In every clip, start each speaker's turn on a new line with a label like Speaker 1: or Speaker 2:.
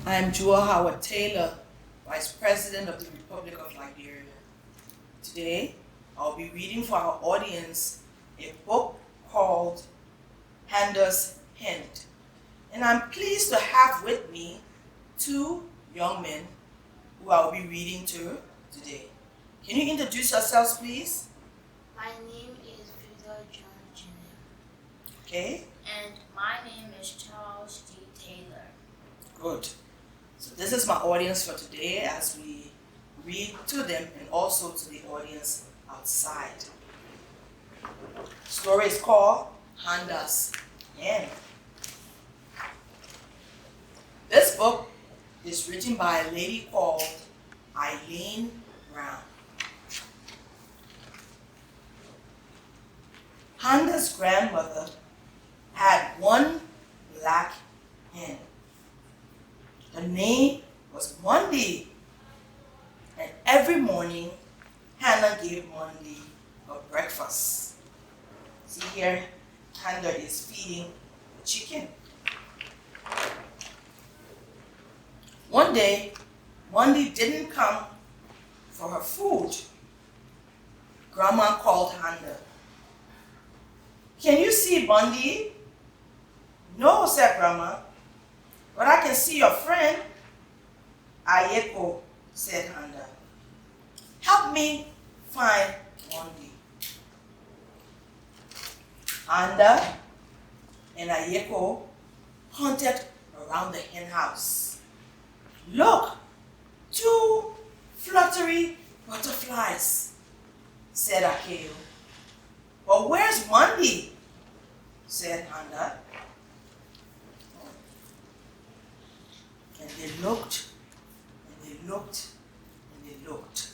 Speaker 1: I am Jewel Howard Taylor, Vice President of the Republic of Liberia. Today, I'll be reading for our audience a book called Handa's Hint. And I'm pleased to have with me two young men who I'll be reading to today. Can you introduce yourselves, please?
Speaker 2: My name is Victor John Jr.
Speaker 1: Okay.
Speaker 2: And my name is Charles D. Taylor.
Speaker 1: Good. So this is my audience for today as we read to them and also to the audience outside. The story is called Handa's Hint. This book is written by a lady called Eileen Browne. Handa's grandmother had one black hen. Her name was Monday, and every morning Handa gave Monday a breakfast. See here, Handa is feeding the chicken. One day, Monday didn't come for her food. Grandma called Handa. "Can you see Monday?" "No," said Grandma, "but I can see your friend." "Ayeko," said Handa. "Help me find Monday." Handa and Ayeko hunted around the hen house. "Look, two fluttery butterflies," said Akeo. "But where's Monday?" said Handa. And they looked, and they looked, and they looked.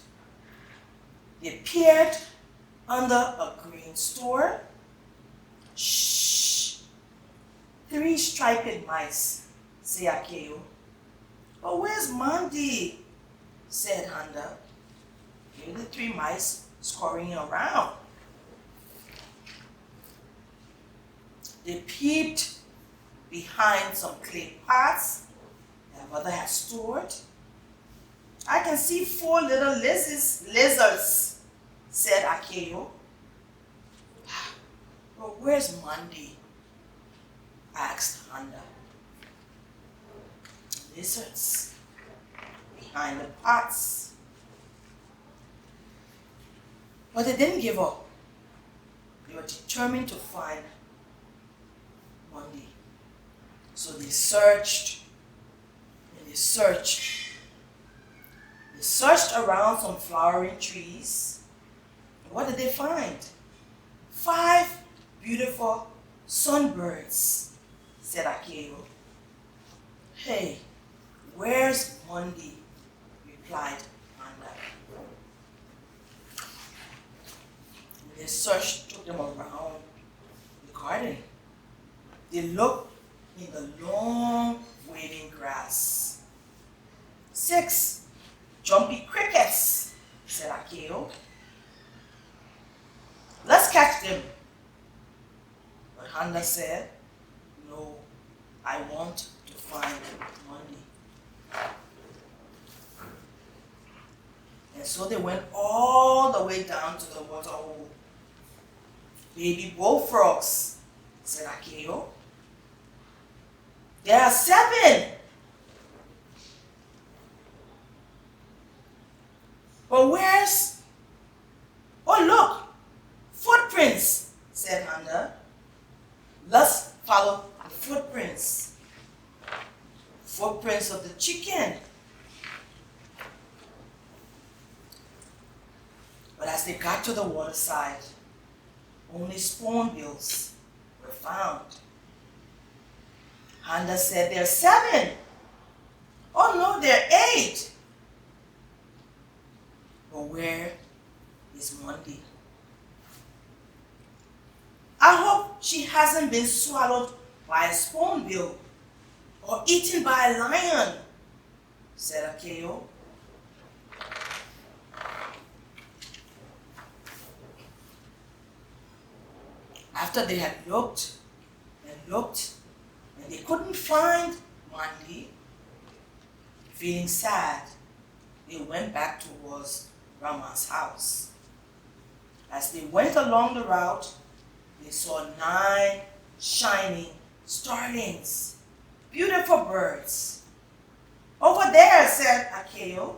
Speaker 1: They peered under a green store. "Shh! 3 striped mice," said Akeo. "But where's Monday?" said Handa. Here the 3 mice scurrying around. They peeped behind some clay pots their mother had stored. "I can see 4 little lizards," said Akeo. "But where's Monday?" asked Handa. "Lizards behind the pots." But they didn't give up. They were determined to find Monday. So they searched and they searched. They searched around some flowering trees. And what did they find? 5 beautiful sunbirds, said Akeo. "Hey, where's Monday?" replied Handa. And their search took them around the garden. They looked in the long waving grass. 6 jumpy crickets, said Akeo. "Let's catch them." But Handa said, "No, I want to find Monday." And so they went all the way down to the water hole. "Baby bullfrogs," said Akeo. "There are 7. But where's... Oh, look, footprints," said Handa. "Let's follow the footprints. Footprints of the chicken." But as they got to the waterside, only spoonbills were found. Handa said, "There are 7. Oh no, there are 8. But where is Monday?" "I hope she hasn't been swallowed by a spoonbill or eaten by a lion," said Akeo. After they had looked and looked, and they couldn't find Monday, Feeling sad, they went back towards Grandma's house. As they went along the route, they saw 9 shining starlings, beautiful birds. Over there, said Akeo.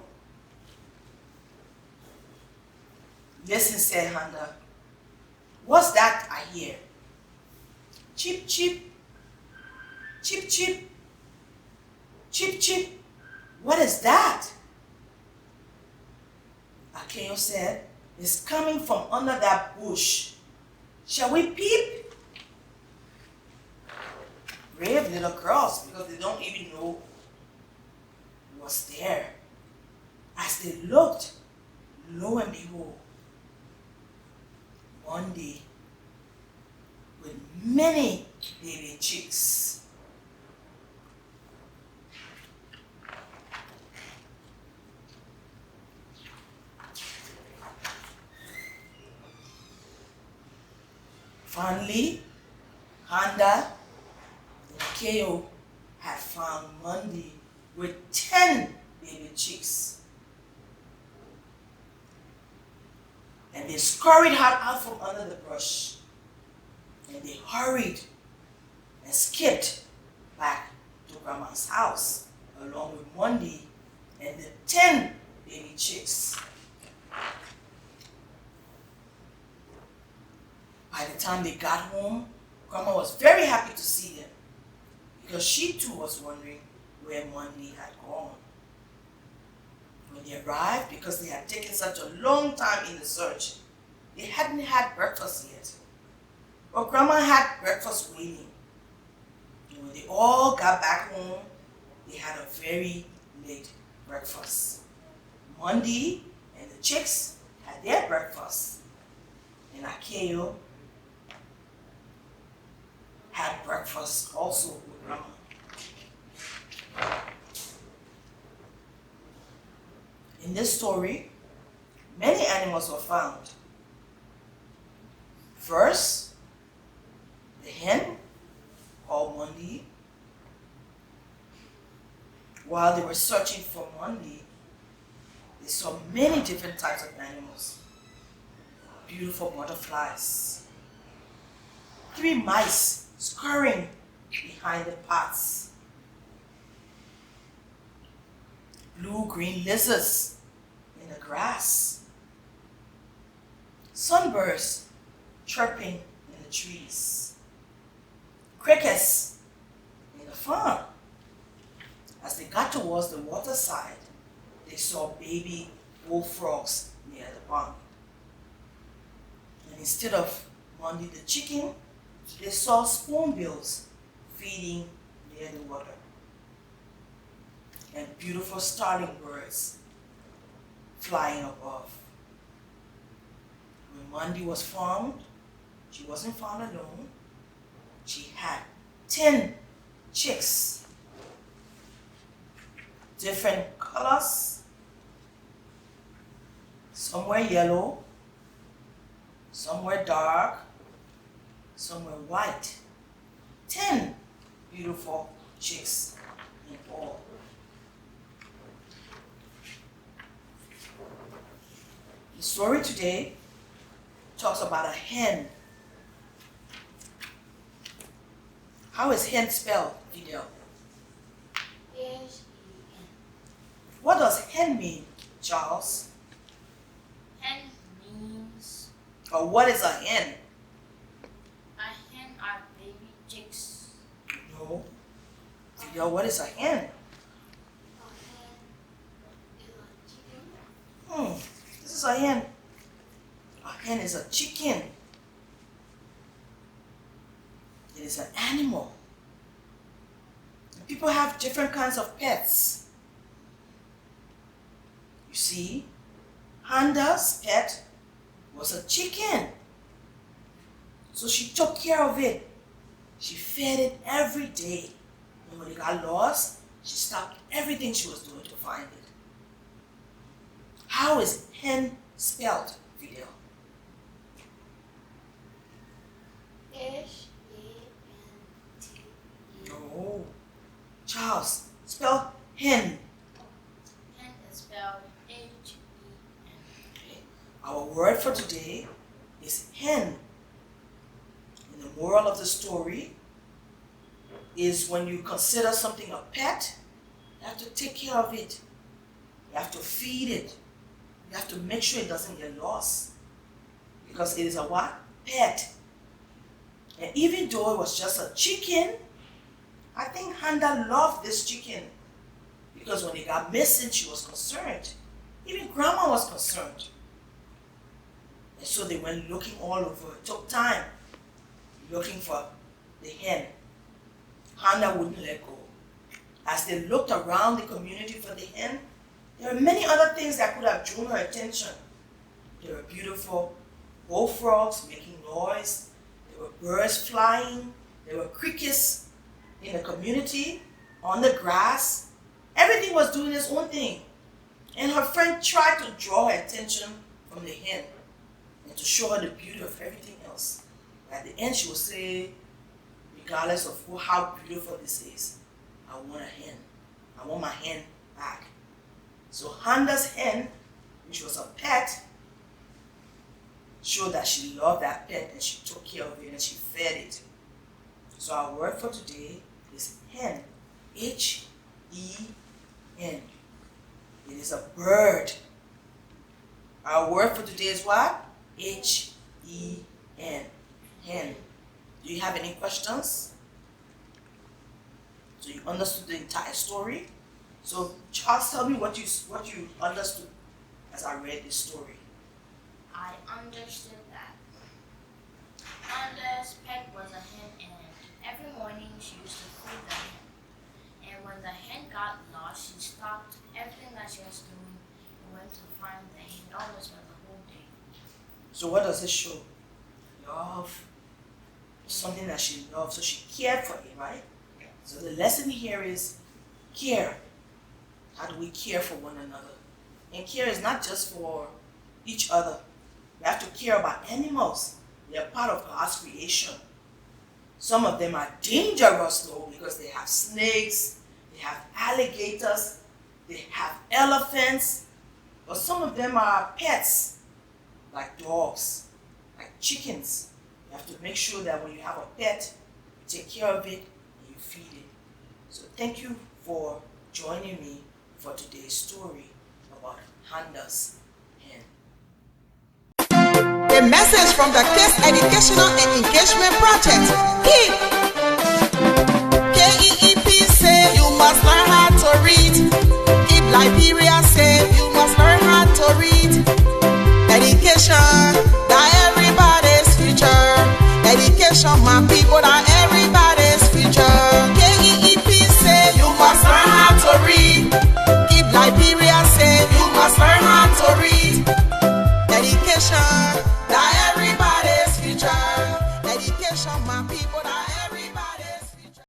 Speaker 1: Listen, said Handa. What's that I hear? Chip, chip, chip, chip, chip, chip. What is that? Akeo said, it's coming from under that bush. Shall we peep? Brave little girls, because they don't even know what's there. As they looked, lo and behold, one day, with many baby chicks. Finally, Handa and Keo had found Monday with 10 baby chicks. And they scurried her out from under the brush. And they hurried and skipped back to Grandma's house along with Monday and the 10 baby chicks. By the time they got home, Grandma was very happy to see them because she too was wondering where Monday had gone. When they arrived, because they had taken such a long time in the search, they hadn't had breakfast yet. But Grandma had breakfast waiting. And when they all got back home, they had a very late breakfast. Monday and the chicks had their breakfast. And Akeo had breakfast also with Grandma. In this story, many animals were found. First, the hen called Monday. While they were searching for Monday, they saw many different types of animals. Beautiful butterflies, 3 mice scurrying behind the pots, blue-green lizards in the grass, sunbirds chirping in the trees, crickets in the farm. As they got towards the water side, they saw baby bullfrogs near the pond. And instead of Monday the chicken, they saw spoonbills feeding near the water. And beautiful starling birds flying above. When Monday was found, she wasn't found alone. She had 10 chicks. Different colors. Some were yellow, some were dark, some were white. 10 beautiful chicks in all. The story today talks about a hen. How is hen spelled, Fidel?
Speaker 2: H-E-N.
Speaker 1: What does hen mean, Charles?
Speaker 2: Hen means
Speaker 1: Or what is a hen?
Speaker 2: a hen are baby chicks.
Speaker 1: No. Fidel, what is a hen?
Speaker 2: A hen is a chicken.
Speaker 1: This is a hen. A hen is a chicken. It is an animal. People have different kinds of pets. You see, Handa's pet was a chicken. So she took care of it. She fed it every day. And when it got lost, she stopped everything she was doing to find it. How is hen spelled, Fidel?
Speaker 2: H-A-N-T-E.
Speaker 1: No. Charles, spell hen. Our word for today is hen. And the moral of the story is when you consider something a pet, you have to take care of it. You have to feed it. You have to make sure it doesn't get lost. Because it is a what? Pet. And even though it was just a chicken, I think Handa loved this chicken. Because when it got missing, she was concerned. Even grandma was concerned. And so they went looking all over. It took time looking for the hen. Handa wouldn't let go. As they looked around the community for the hen, there were many other things that could have drawn her attention. There were beautiful bullfrogs making noise. There were birds flying. There were crickets in the community, on the grass. Everything was doing its own thing. And her friend tried to draw her attention from the hen and to show her the beauty of everything else. At the end, she would say, regardless of how beautiful this is, I want a hen. I want my hen back. So Handa's hen, which was a pet, showed that she loved that pet and she took care of it and she fed it. So our word for today is hen. H-E-N. It is a bird. Our word for today is what? H-E-N. Hen. Do you have any questions? So you understood the entire story? So Charles, tell me what you understood as I read this story.
Speaker 2: I understood that Handa's pet was a hen, and every morning she used to feed the hen. And when the hen got lost, she stopped everything that she was doing and went to find the hen almost for the whole day.
Speaker 1: So what does it show? Love. Something that she loved, so she cared for it, right? So the lesson here is care. How do we care for one another? And care is not just for each other. We have to care about animals. They are part of God's creation. Some of them are dangerous though because they have snakes, they have alligators, they have elephants. But some of them are pets, like dogs, like chickens. You have to make sure that when you have a pet, you take care of it and you feed it. So thank you for joining me for today's story about Handa's hen.
Speaker 3: A message from the Case Educational and Engagement Project. KEEP say you must learn how to read. If Liberia say you must learn how to read. Education, that everybody's future. Education, my people, that everybody's future. KEEP say you must learn how to read. If Liberia say you must learn how to read. Education, that